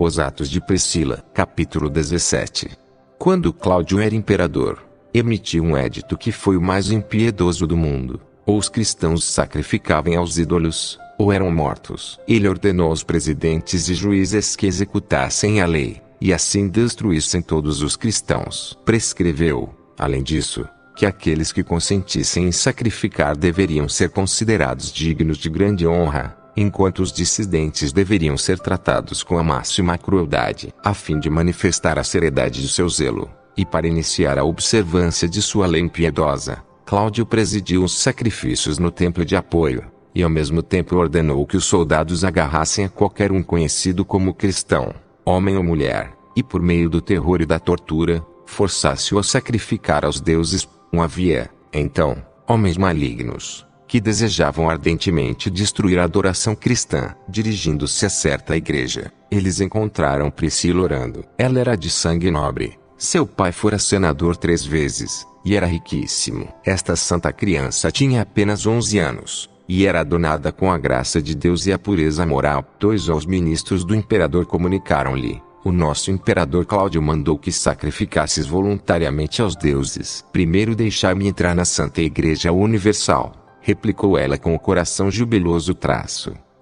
Os Atos de Priscila, capítulo 17. Quando Cláudio era imperador, emitiu um edito que foi o mais impiedoso do mundo. Ou os cristãos sacrificavam aos ídolos, ou eram mortos. Ele ordenou aos presidentes e juízes que executassem a lei, e assim destruíssem todos os cristãos. Prescreveu, além disso, que aqueles que consentissem em sacrificar deveriam ser considerados dignos de grande honra, enquanto os dissidentes deveriam ser tratados com a máxima crueldade, a fim de manifestar a seriedade de seu zelo, e para iniciar a observância de sua lei impiedosa, Cláudio presidiu os sacrifícios no templo de Apoio, e ao mesmo tempo ordenou que os soldados agarrassem a qualquer um conhecido como cristão, homem ou mulher, e por meio do terror e da tortura, forçasse-o a sacrificar aos deuses. Havia, então, homens malignos, que desejavam ardentemente destruir a adoração cristã. Dirigindo-se a certa igreja, eles encontraram Priscila orando. Ela era de sangue nobre, seu pai fora senador 3 vezes, e era riquíssimo. Esta santa criança tinha apenas 11 anos, e era adornada com a graça de Deus e a pureza moral. Aos ministros do imperador comunicaram-lhe: o nosso imperador Cláudio mandou que sacrificasses voluntariamente aos deuses. Primeiro deixai-me entrar na Santa Igreja Universal, replicou ela com o coração jubiloso,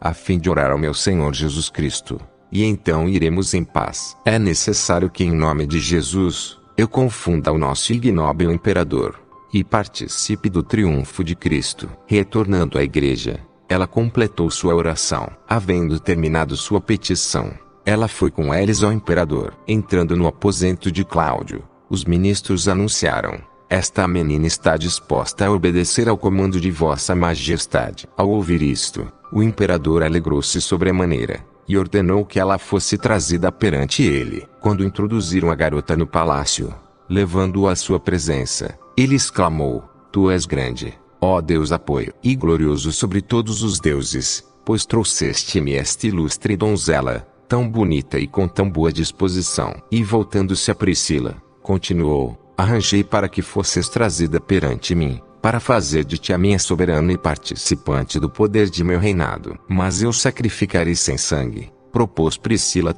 a fim de orar ao meu Senhor Jesus Cristo, e então iremos em paz. É necessário que em nome de Jesus, eu confunda o nosso ignóbil imperador, e participe do triunfo de Cristo. Retornando à igreja, ela completou sua oração. Havendo terminado sua petição, ela foi com eles ao imperador. Entrando no aposento de Cláudio, os ministros anunciaram: esta menina está disposta a obedecer ao comando de vossa majestade. Ao ouvir isto, o imperador alegrou-se sobremaneira, e ordenou que ela fosse trazida perante ele. Quando introduziram a garota no palácio, levando-a à sua presença, ele exclamou: tu és grande, ó Deus Apoio, e glorioso sobre todos os deuses, pois trouxeste-me esta ilustre donzela, tão bonita e com tão boa disposição. E voltando-se a Priscila, continuou: arranjei para que fosses trazida perante mim, para fazer de ti a minha soberana e participante do poder de meu reinado. Mas eu sacrificarei sem sangue, propôs Priscila,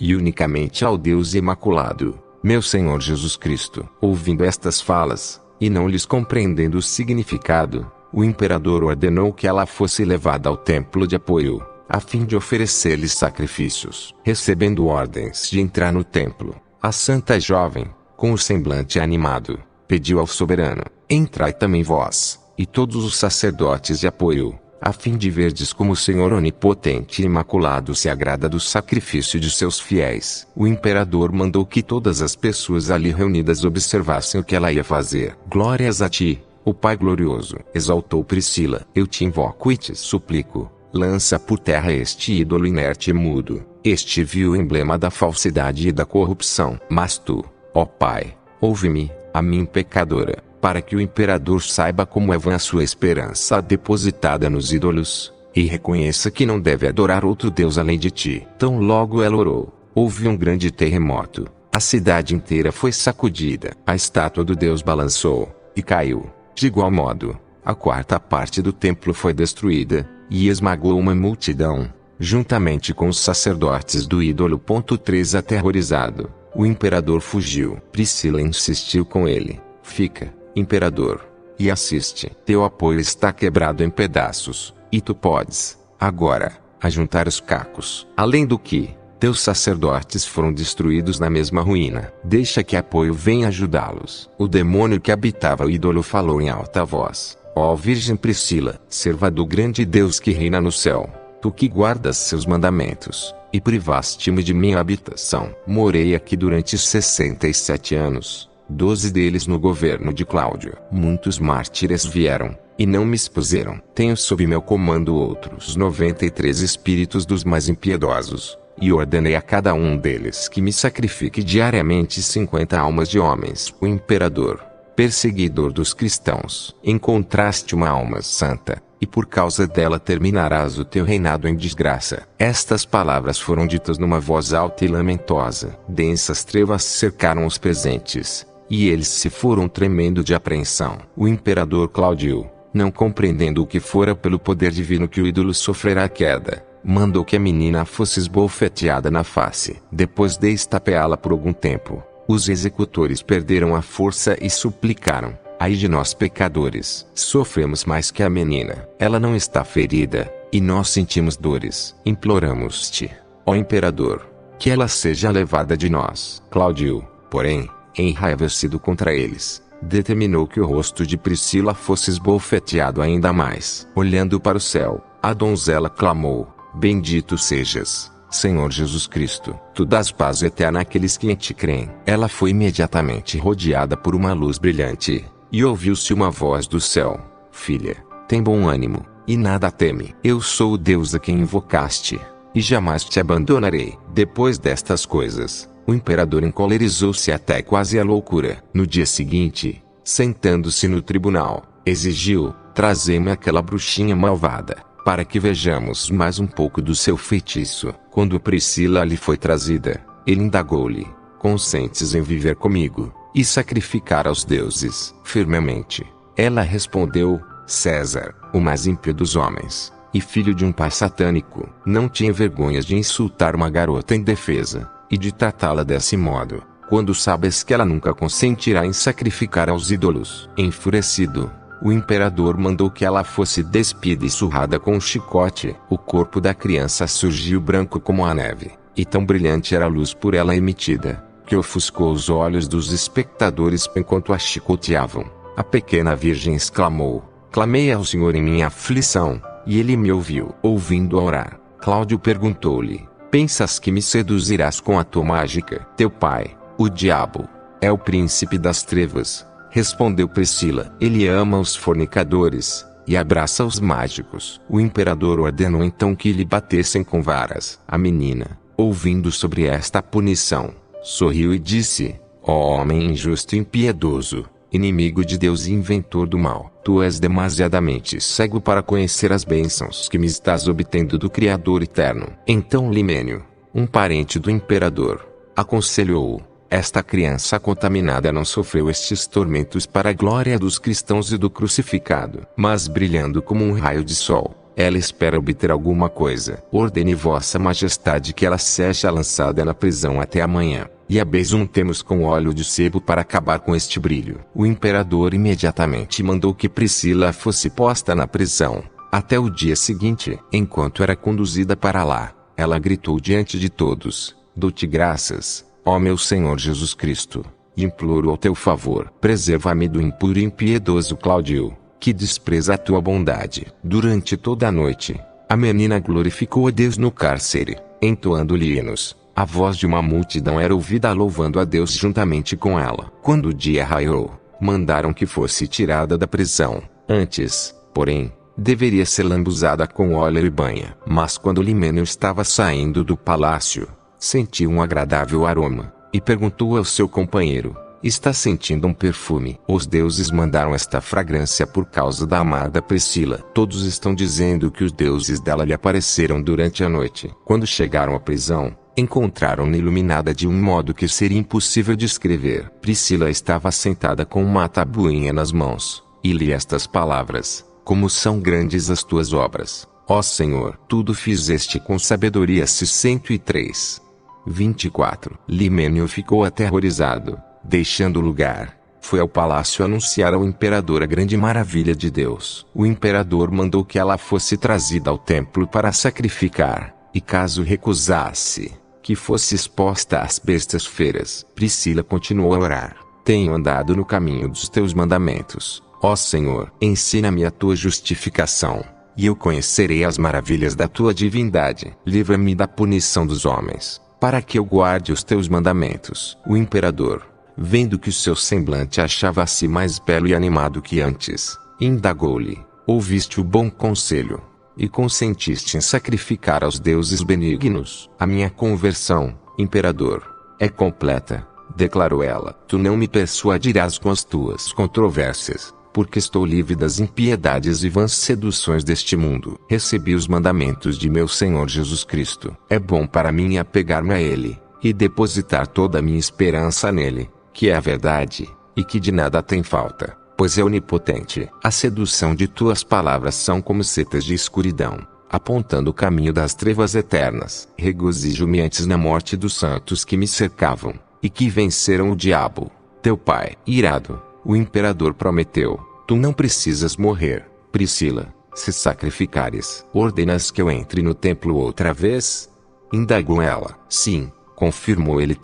e unicamente ao Deus Imaculado, meu Senhor Jesus Cristo. Ouvindo estas falas, e não lhes compreendendo o significado, o imperador ordenou que ela fosse levada ao templo de Apoio, a fim de oferecer-lhes sacrifícios. Recebendo ordens de entrar no templo, a santa jovem, com o semblante animado, pediu ao soberano: entrai também vós, e todos os sacerdotes de Apoio, a fim de verdes como o Senhor onipotente e imaculado se agrada do sacrifício de seus fiéis. O imperador mandou que todas as pessoas ali reunidas observassem o que ela ia fazer. Glórias a ti, ó Pai glorioso, exaltou Priscila. Eu te invoco e te suplico, lança por terra este ídolo inerte e mudo, este vil emblema da falsidade e da corrupção. Mas tu, ó Pai, ouve-me, a mim pecadora, para que o imperador saiba como é vã a sua esperança depositada nos ídolos, e reconheça que não deve adorar outro Deus além de ti. Tão logo ela orou, houve um grande terremoto, a cidade inteira foi sacudida, a estátua do Deus balançou, e caiu. De igual modo, a 4ª parte do templo foi destruída, e esmagou uma multidão, juntamente com os sacerdotes do ídolo. 3 Aterrorizado, o imperador fugiu. Priscila insistiu com ele: fica, imperador, e assiste. Teu apoio está quebrado em pedaços, e tu podes, agora, ajuntar os cacos. Além do que, teus sacerdotes foram destruídos na mesma ruína. Deixa que Apoio venha ajudá-los. O demônio que habitava o ídolo falou em alta voz: ó Virgem Priscila, serva do grande Deus que reina no céu, tu que guardas seus mandamentos, e privaste-me de minha habitação. Morei aqui durante 67 anos, 12 deles no governo de Cláudio. Muitos mártires vieram, e não me expuseram. Tenho sob meu comando outros 93 espíritos dos mais impiedosos, e ordenei a cada um deles que me sacrifique diariamente 50 almas de homens. O imperador, perseguidor dos cristãos, encontraste uma alma santa, e por causa dela terminarás o teu reinado em desgraça. Estas palavras foram ditas numa voz alta e lamentosa. Densas trevas cercaram os presentes, e eles se foram tremendo de apreensão. O imperador Cláudio, não compreendendo o que fora pelo poder divino que o ídolo sofrerá a queda, mandou que a menina fosse esbofeteada na face. Depois de estapeá-la por algum tempo, os executores perderam a força e suplicaram: ai de nós pecadores, sofremos mais que a menina. Ela não está ferida, e nós sentimos dores. Imploramos-te, ó imperador, que ela seja levada de nós. Cláudio, porém, enraivecido contra eles, determinou que o rosto de Priscila fosse esbofeteado ainda mais. Olhando para o céu, a donzela clamou: bendito sejas, Senhor Jesus Cristo, tu dás paz eterna àqueles que em ti creem. Ela foi imediatamente rodeada por uma luz brilhante, e ouviu-se uma voz do céu: filha, tem bom ânimo, e nada teme. Eu sou o Deus a quem invocaste, e jamais te abandonarei. Depois destas coisas, o imperador encolerizou-se até quase à loucura. No dia seguinte, sentando-se no tribunal, exigiu: trazei-me aquela bruxinha malvada, para que vejamos mais um pouco do seu feitiço. Quando Priscila lhe foi trazida, ele indagou-lhe: consentes em viver comigo e sacrificar aos deuses firmemente? Ela respondeu: César, o mais ímpio dos homens, e filho de um pai satânico, não tinha vergonha de insultar uma garota indefesa, e de tratá-la desse modo, quando sabes que ela nunca consentirá em sacrificar aos ídolos. Enfurecido, o imperador mandou que ela fosse despida e surrada com um chicote. O corpo da criança surgiu branco como a neve, e tão brilhante era a luz por ela emitida, que ofuscou os olhos dos espectadores enquanto a chicoteavam. A pequena virgem exclamou: clamei ao Senhor em minha aflição, e ele me ouviu. Ouvindo-a orar, Cláudio perguntou-lhe: pensas que me seduzirás com a tua mágica? Teu pai, o diabo, é o príncipe das trevas, respondeu Priscila. Ele ama os fornicadores, e abraça os mágicos. O imperador ordenou então que lhe batessem com varas. A menina, ouvindo sobre esta punição, sorriu e disse: ó homem injusto e impiedoso, inimigo de Deus e inventor do mal, tu és demasiadamente cego para conhecer as bênçãos que me estás obtendo do Criador eterno. Então Limênio, um parente do imperador, aconselhou-o: esta criança contaminada não sofreu estes tormentos para a glória dos cristãos e do crucificado, mas brilhando como um raio de sol, ela espera obter alguma coisa. Ordene vossa majestade que ela seja lançada na prisão até amanhã, e a besuntemos com óleo de sebo para acabar com este brilho. O imperador imediatamente mandou que Priscila fosse posta na prisão, até o dia seguinte. Enquanto era conduzida para lá, ela gritou diante de todos: dou-te graças, ó meu Senhor Jesus Cristo, e imploro ao teu favor, preserva-me do impuro e impiedoso Cláudio, que despreza a tua bondade. Durante toda a noite, a menina glorificou a Deus no cárcere, entoando-lhe hinos. A voz de uma multidão era ouvida louvando a Deus juntamente com ela. Quando o dia raiou, mandaram que fosse tirada da prisão. Antes, porém, deveria ser lambuzada com óleo e banha. Mas quando Limênio estava saindo do palácio, sentiu um agradável aroma, e perguntou ao seu companheiro: está sentindo um perfume? Os deuses mandaram esta fragrância por causa da amada Priscila. Todos estão dizendo que os deuses dela lhe apareceram durante a noite. Quando chegaram à prisão, encontraram-na iluminada de um modo que seria impossível descrever. Priscila estava sentada com uma tabuinha nas mãos, e lia estas palavras: como são grandes as tuas obras, ó Senhor! Tudo fizeste com sabedoria. 103. 24. Limênio ficou aterrorizado. Deixando o lugar, foi ao palácio anunciar ao imperador a grande maravilha de Deus. O imperador mandou que ela fosse trazida ao templo para sacrificar, e caso recusasse, que fosse exposta às bestas feras. Priscila continuou a orar: tenho andado no caminho dos teus mandamentos, ó Senhor. Ensina-me a tua justificação, e eu conhecerei as maravilhas da tua divindade. Livra-me da punição dos homens, para que eu guarde os teus mandamentos. O imperador, vendo que o seu semblante achava-se mais belo e animado que antes, indagou-lhe: ouviste o bom conselho, e consentiste em sacrificar aos deuses benignos? A minha conversão, imperador, é completa, declarou ela. Tu não me persuadirás com as tuas controvérsias, porque estou livre das impiedades e vãs seduções deste mundo. Recebi os mandamentos de meu Senhor Jesus Cristo. É bom para mim apegar-me a Ele, e depositar toda a minha esperança nele, que é a verdade, e que de nada tem falta, pois é onipotente. A sedução de tuas palavras são como setas de escuridão, apontando o caminho das trevas eternas. Regozijo-me antes na morte dos santos que me cercavam, e que venceram o diabo, teu pai. Irado, o imperador prometeu: tu não precisas morrer, Priscila, se sacrificares. Ordenas que eu entre no templo outra vez? Indagou ela. Sim, confirmou ele.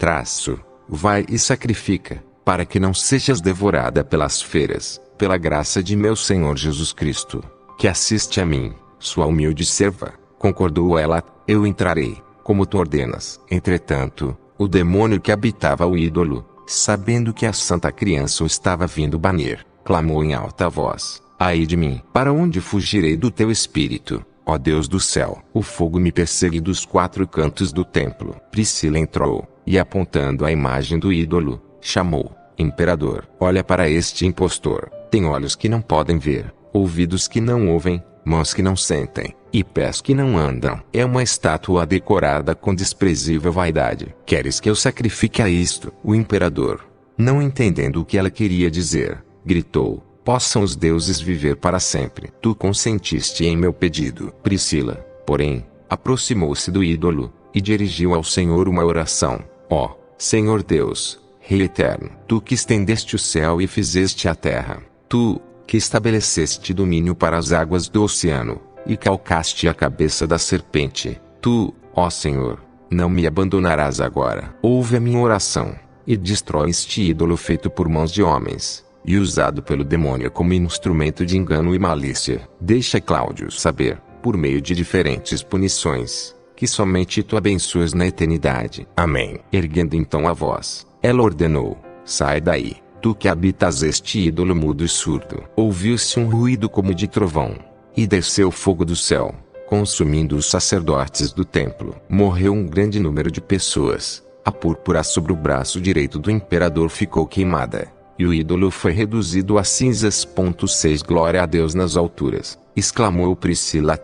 Vai e sacrifica, para que não sejas devorada pelas feras, pela graça de meu Senhor Jesus Cristo, que assiste a mim, sua humilde serva. Concordou ela. Eu entrarei, como tu ordenas. Entretanto, o demônio que habitava o ídolo, sabendo que a santa criança o estava vindo banir, clamou em alta voz: ai de mim! Para onde fugirei do teu espírito, ó Deus do céu? O fogo me persegue dos quatro cantos do templo. Priscila entrou, e apontando a imagem do ídolo, chamou: Imperador, olha para este impostor. Tem olhos que não podem ver, ouvidos que não ouvem, mãos que não sentem, e pés que não andam. É uma estátua decorada com desprezível vaidade. Queres que eu sacrifique a isto? O imperador, não entendendo o que ela queria dizer, gritou: possam os deuses viver para sempre. Tu consentiste em meu pedido. Priscila, porém, aproximou-se do ídolo, e dirigiu ao Senhor uma oração: ó Senhor Deus, Rei eterno, tu que estendeste o céu e fizeste a terra, tu, que estabeleceste domínio para as águas do oceano, e calcaste a cabeça da serpente, tu, ó Senhor, não me abandonarás agora. Ouve a minha oração, e destrói este ídolo feito por mãos de homens, e usado pelo demônio como instrumento de engano e malícia. Deixa Cláudio saber, por meio de diferentes punições, que somente tu abençoas na eternidade. Amém. Erguendo então a voz, ela ordenou: sai daí, tu que habitas este ídolo mudo e surdo. Ouviu-se um ruído como de trovão, e desceu fogo do céu, consumindo os sacerdotes do templo. Morreu um grande número de pessoas. A púrpura sobre o braço direito do imperador ficou queimada, e o ídolo foi reduzido a cinzas. 6 Glória a Deus nas alturas, exclamou Priscila.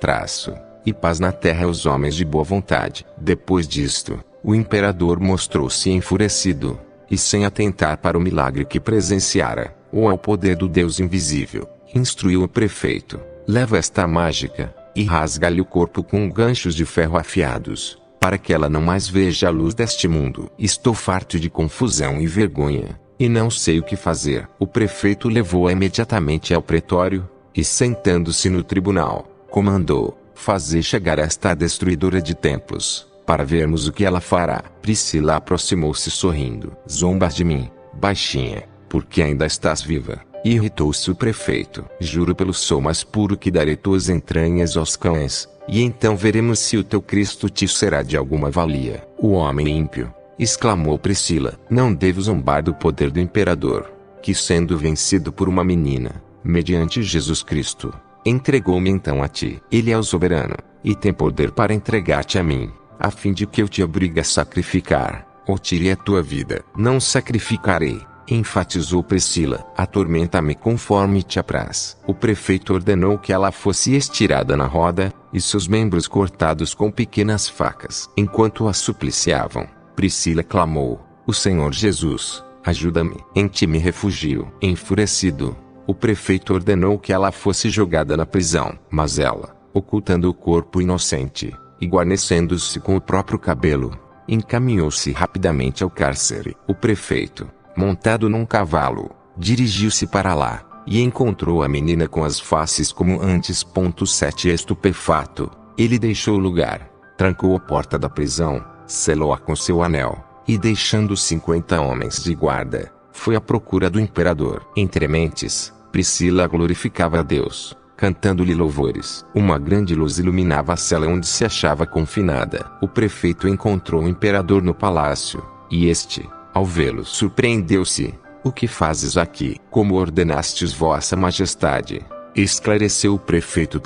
E paz na terra aos homens de boa vontade. Depois disto, o imperador mostrou-se enfurecido, e sem atentar para o milagre que presenciara, ou ao poder do Deus invisível, instruiu o prefeito: leva esta mágica, e rasga-lhe o corpo com ganchos de ferro afiados, para que ela não mais veja a luz deste mundo. Estou farto de confusão e vergonha, e não sei o que fazer. O prefeito levou-a imediatamente ao pretório, e sentando-se no tribunal, comandou: fazer chegar esta destruidora de templos, para vermos o que ela fará. Priscila aproximou-se sorrindo. Zombas de mim, baixinha, porque ainda estás viva? Irritou-se o prefeito. Juro pelo sol mais puro que darei tuas entranhas aos cães, e então veremos se o teu Cristo te será de alguma valia. O homem ímpio, exclamou Priscila. Não devo zombar do poder do imperador, que sendo vencido por uma menina, mediante Jesus Cristo, entregou-me então a ti. Ele é o soberano, e tem poder para entregar-te a mim, a fim de que eu te obrigue a sacrificar, ou tire a tua vida. Não sacrificarei, enfatizou Priscila. Atormenta-me conforme te apraz. O prefeito ordenou que ela fosse estirada na roda, e seus membros cortados com pequenas facas. Enquanto a supliciavam, Priscila clamou: o Senhor Jesus, ajuda-me. Em ti me refugio. Enfurecido, o prefeito ordenou que ela fosse jogada na prisão. Mas ela, ocultando o corpo inocente, e guarnecendo-se com o próprio cabelo, encaminhou-se rapidamente ao cárcere. O prefeito, montado num cavalo, dirigiu-se para lá, e encontrou a menina com as faces como antes. 7 Estupefato, ele deixou o lugar, trancou a porta da prisão, selou-a com seu anel, e deixando 50 homens de guarda, foi à procura do imperador. Entre mentes, Priscila glorificava a Deus, cantando-lhe louvores. Uma grande luz iluminava a cela onde se achava confinada. O prefeito encontrou o imperador no palácio, e este, ao vê-lo, surpreendeu-se: o que fazes aqui? Como ordenastes vossa majestade? Esclareceu o prefeito.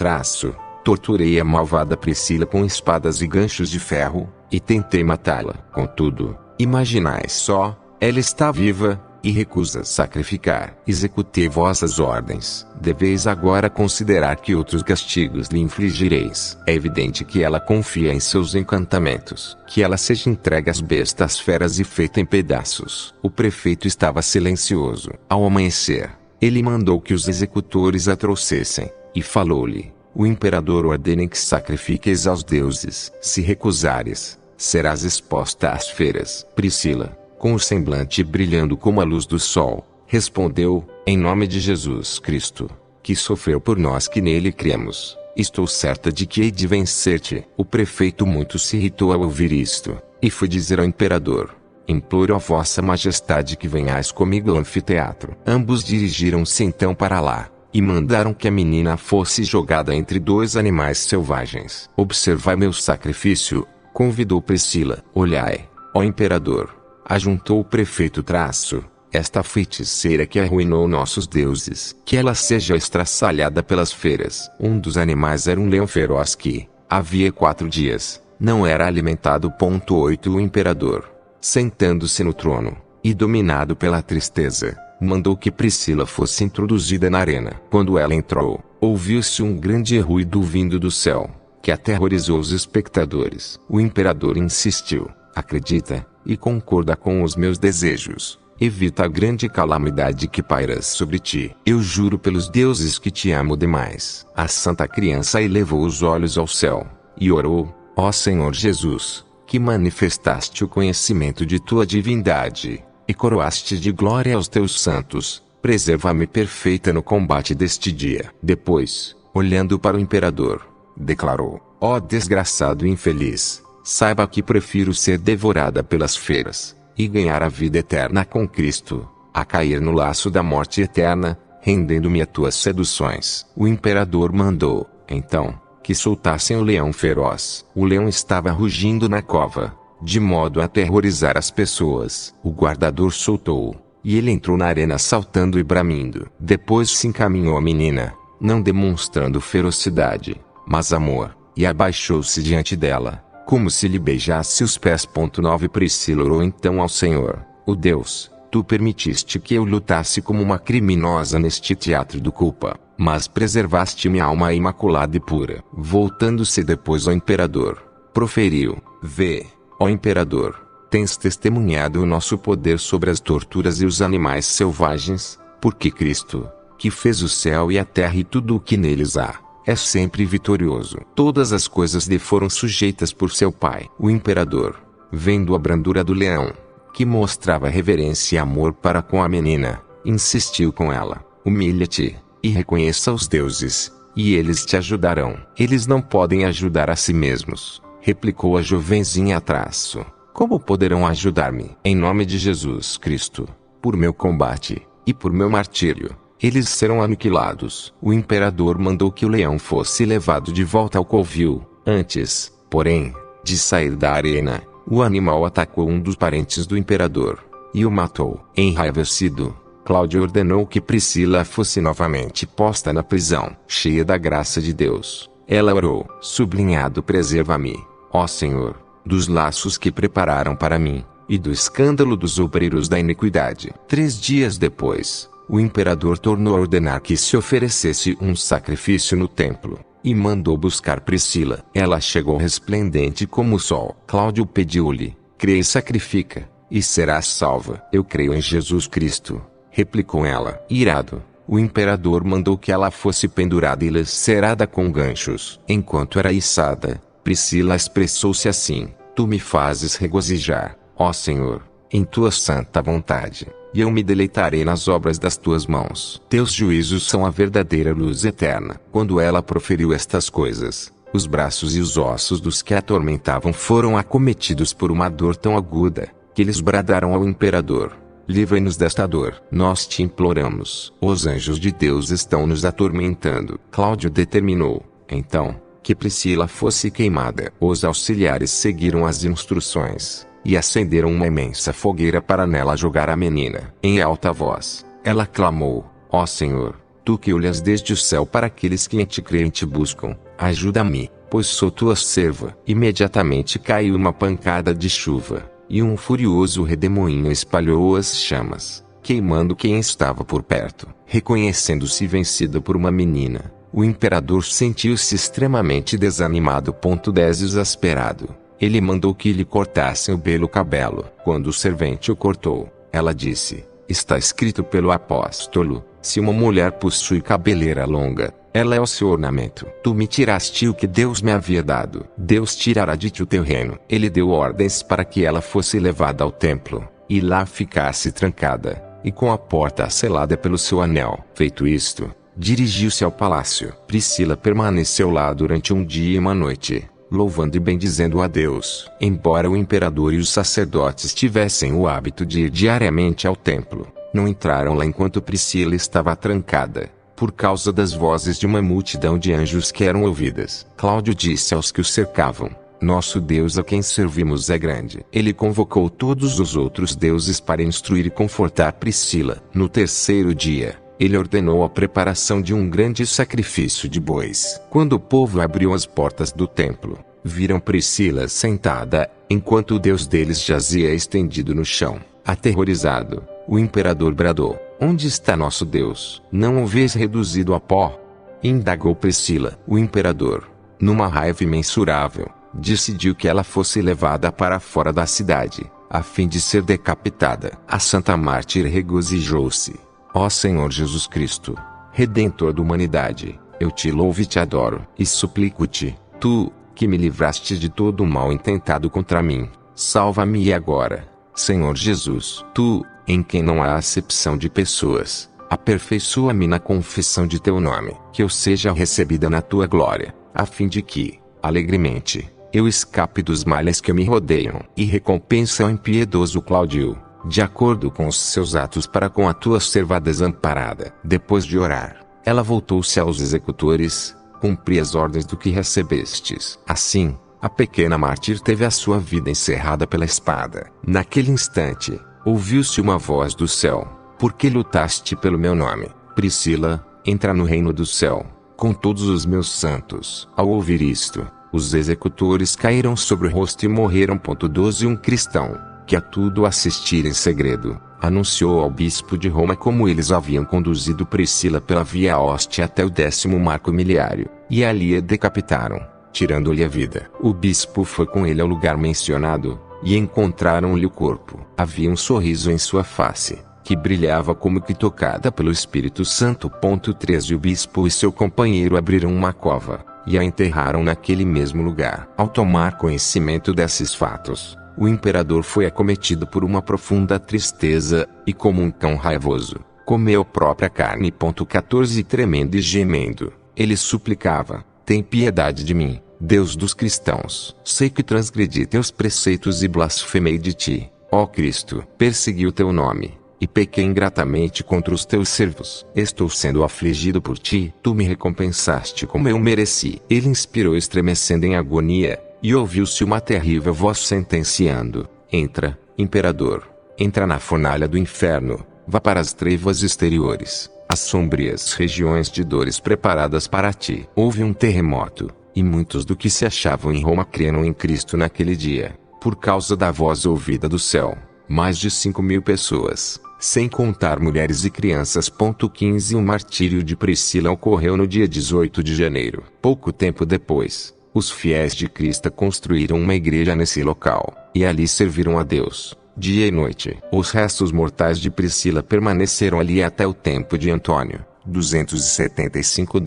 Torturei a malvada Priscila com espadas e ganchos de ferro, e tentei matá-la. Contudo, imaginais só, ela está viva, e recusa sacrificar. Executei vossas ordens. Deveis agora considerar que outros castigos lhe infligireis. É evidente que ela confia em seus encantamentos. Que ela seja entregue às bestas feras e feita em pedaços. O prefeito estava silencioso. Ao amanhecer, ele mandou que os executores a trouxessem, e falou-lhe: o imperador ordena que sacrifiques aos deuses. Se recusares, serás exposta às feras. Priscila, com o semblante brilhando como a luz do sol, respondeu: em nome de Jesus Cristo, que sofreu por nós que nele cremos, estou certa de que hei de vencer-te. O prefeito muito se irritou ao ouvir isto, e foi dizer ao imperador: imploro a vossa majestade que venhais comigo ao anfiteatro. Ambos dirigiram-se então para lá, e mandaram que a menina fosse jogada entre dois animais selvagens. Observai meu sacrifício, convidou Priscila. Olhai, ó imperador, ajuntou o prefeito Traço, esta feiticeira que arruinou nossos deuses. Que ela seja estraçalhada pelas feras. Um dos animais era um leão feroz que, havia 4 dias, não era alimentado. 8 O imperador, sentando-se no trono, e dominado pela tristeza, mandou que Priscila fosse introduzida na arena. Quando ela entrou, ouviu-se um grande ruído vindo do céu, que aterrorizou os espectadores. O imperador insistiu: acredita, e concorda com os meus desejos. Evita a grande calamidade que paira sobre ti. Eu juro pelos deuses que te amo demais. A santa criança elevou os olhos ao céu, e orou: ó Senhor Jesus, que manifestaste o conhecimento de tua divindade, e coroaste de glória aos teus santos, preserva-me perfeita no combate deste dia. Depois, olhando para o imperador, declarou: ó desgraçado e infeliz, saiba que prefiro ser devorada pelas feras, e ganhar a vida eterna com Cristo, a cair no laço da morte eterna, rendendo-me a tuas seduções. O imperador mandou, então, que soltassem o leão feroz. O leão estava rugindo na cova, de modo a aterrorizar as pessoas. O guardador soltou-o, e ele entrou na arena saltando e bramindo. Depois se encaminhou à menina, não demonstrando ferocidade, mas amor, e abaixou-se diante dela, como se lhe beijasse os pés. 9 Priscila orou então ao Senhor: ó Deus, tu permitiste que eu lutasse como uma criminosa neste teatro do culpa, mas preservaste minha alma imaculada e pura. Voltando-se depois ao imperador, proferiu: vê, ó imperador, tens testemunhado o nosso poder sobre as torturas e os animais selvagens, porque Cristo, que fez o céu e a terra e tudo o que neles há, é sempre vitorioso. Todas as coisas lhe foram sujeitas por seu pai. O imperador, vendo a brandura do leão, que mostrava reverência e amor para com a menina, insistiu com ela: humilha-te, e reconheça os deuses, e eles te ajudarão. Eles não podem ajudar a si mesmos, replicou a jovenzinha Traço. Como poderão ajudar-me? Em nome de Jesus Cristo, por meu combate, e por meu martírio, eles serão aniquilados. O imperador mandou que o leão fosse levado de volta ao covil. Antes, porém, de sair da arena, o animal atacou um dos parentes do imperador, e o matou. Enraivecido, Cláudio ordenou que Priscila fosse novamente posta na prisão. Cheia da graça de Deus, ela orou: sublinhado preserva-me, ó Senhor, dos laços que prepararam para mim, e do escândalo dos obreiros da iniquidade. 3 dias depois, o imperador tornou a ordenar que se oferecesse um sacrifício no templo, e mandou buscar Priscila. Ela chegou resplendente como o sol. Cláudio pediu-lhe: crê e sacrifica, e serás salva. Eu creio em Jesus Cristo, replicou ela. Irado, o imperador mandou que ela fosse pendurada e lacerada com ganchos. Enquanto era içada, Priscila expressou-se assim: tu me fazes regozijar, ó Senhor, em tua santa vontade, e eu me deleitarei nas obras das tuas mãos. Teus juízos são a verdadeira luz eterna. Quando ela proferiu estas coisas, os braços e os ossos dos que a atormentavam foram acometidos por uma dor tão aguda, que eles bradaram ao imperador: livra-nos desta dor. Nós te imploramos. Os anjos de Deus estão nos atormentando. Cláudio determinou, então, que Priscila fosse queimada. Os auxiliares seguiram as instruções, e acenderam uma imensa fogueira para nela jogar a menina. Em alta voz, ela clamou: ó Senhor, tu que olhas desde o céu para aqueles que em ti creem e te buscam, ajuda-me, pois sou tua serva. Imediatamente caiu uma pancada de chuva, e um furioso redemoinho espalhou as chamas, queimando quem estava por perto. Reconhecendo-se vencido por uma menina, o imperador sentiu-se extremamente desanimado. 10 Exasperado, ele mandou que lhe cortassem o belo cabelo. Quando o servente o cortou, ela disse: está escrito pelo apóstolo: se uma mulher possui cabeleira longa, Ela é o seu ornamento. Tu me tiraste o que Deus me havia dado. Deus tirará de ti o teu reino. Ele deu ordens para que ela fosse levada ao templo, e lá ficasse trancada, e com a porta selada pelo seu anel. Feito isto, dirigiu-se ao palácio. Priscila permaneceu lá durante um dia e uma noite, louvando e bendizendo a Deus. Embora o imperador e os sacerdotes tivessem o hábito de ir diariamente ao templo, não entraram lá enquanto Priscila estava trancada, por causa das vozes de uma multidão de anjos que eram ouvidas. Cláudio disse aos que o cercavam: nosso Deus a quem servimos é grande. Ele convocou todos os outros deuses para instruir e confortar Priscila. No terceiro dia, ele ordenou a preparação de um grande sacrifício de bois. Quando o povo abriu as portas do templo, viram Priscila sentada, enquanto o Deus deles jazia estendido no chão. Aterrorizado, o imperador bradou: onde está nosso Deus? Não o vês reduzido a pó? Indagou Priscila. O imperador, numa raiva imensurável, decidiu que ela fosse levada para fora da cidade, a fim de ser decapitada. A santa mártir regozijou-se: ó Senhor Jesus Cristo, Redentor da humanidade, eu te louvo e te adoro, e suplico-te, tu, que me livraste de todo o mal intentado contra mim, salva-me agora, Senhor Jesus. Tu, em quem não há acepção de pessoas, aperfeiçoa-me na confissão de teu nome, que eu seja recebida na tua glória, a fim de que, alegremente, eu escape dos males que me rodeiam, e recompensa ao impiedoso Cláudio, de acordo com os seus atos para com a tua serva desamparada. Depois de orar, ela voltou-se aos executores: cumpri as ordens do que recebestes. Assim, a pequena mártir teve a sua vida encerrada pela espada. Naquele instante, ouviu-se uma voz do céu: por que lutaste pelo meu nome? Priscila, entra no reino do céu, com todos os meus santos. Ao ouvir isto, os executores caíram sobre o rosto e morreram. 12 Um cristão, que a tudo assistir em segredo, anunciou ao bispo de Roma como eles haviam conduzido Priscila pela via Óstia até o 10º marco miliário, e ali a decapitaram, tirando-lhe a vida. O bispo foi com ele ao lugar mencionado, e encontraram-lhe o corpo. Havia um sorriso em sua face, que brilhava como que tocada pelo Espírito Santo. 13 O bispo e seu companheiro abriram uma cova, e a enterraram naquele mesmo lugar. Ao tomar conhecimento desses fatos, o imperador foi acometido por uma profunda tristeza, e como um cão raivoso, comeu própria carne. 14 Tremendo e gemendo, ele suplicava: tem piedade de mim, Deus dos cristãos. Sei que transgredi teus preceitos e blasfemei de ti, ó Cristo. Persegui o teu nome, e pequei ingratamente contra os teus servos. Estou sendo afligido por ti, tu me recompensaste como eu mereci. Ele inspirou estremecendo em agonia, e ouviu-se uma terrível voz sentenciando: entra, imperador, entra na fornalha do inferno, vá para as trevas exteriores, as sombrias regiões de dores preparadas para ti. Houve um terremoto, e muitos do que se achavam em Roma creram em Cristo naquele dia, por causa da voz ouvida do céu. Mais de 5.000 pessoas, sem contar mulheres e crianças. 15 O martírio de Priscila ocorreu no dia 18 de janeiro. Pouco tempo depois, os fiéis de Cristo construíram uma igreja nesse local, e ali serviram a Deus, dia e noite. Os restos mortais de Priscila permaneceram ali até o tempo de Antônio, 275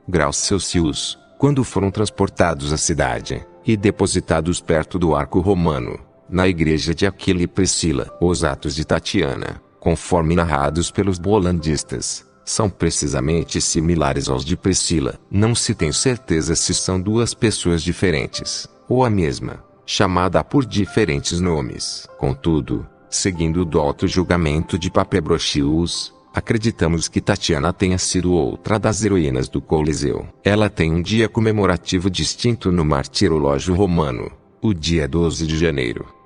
graus Celsius, quando foram transportados à cidade, e depositados perto do arco romano, na igreja de Aquila e Priscila. Os atos de Tatiana, conforme narrados pelos bolandistas, são precisamente similares aos de Priscila. Não se tem certeza se são duas pessoas diferentes, ou a mesma, chamada por diferentes nomes. Contudo, seguindo o douto julgamento de Papebrochius, acreditamos que Tatiana tenha sido outra das heroínas do Coliseu. Ela tem um dia comemorativo distinto no martirológio romano, o dia 12 de janeiro.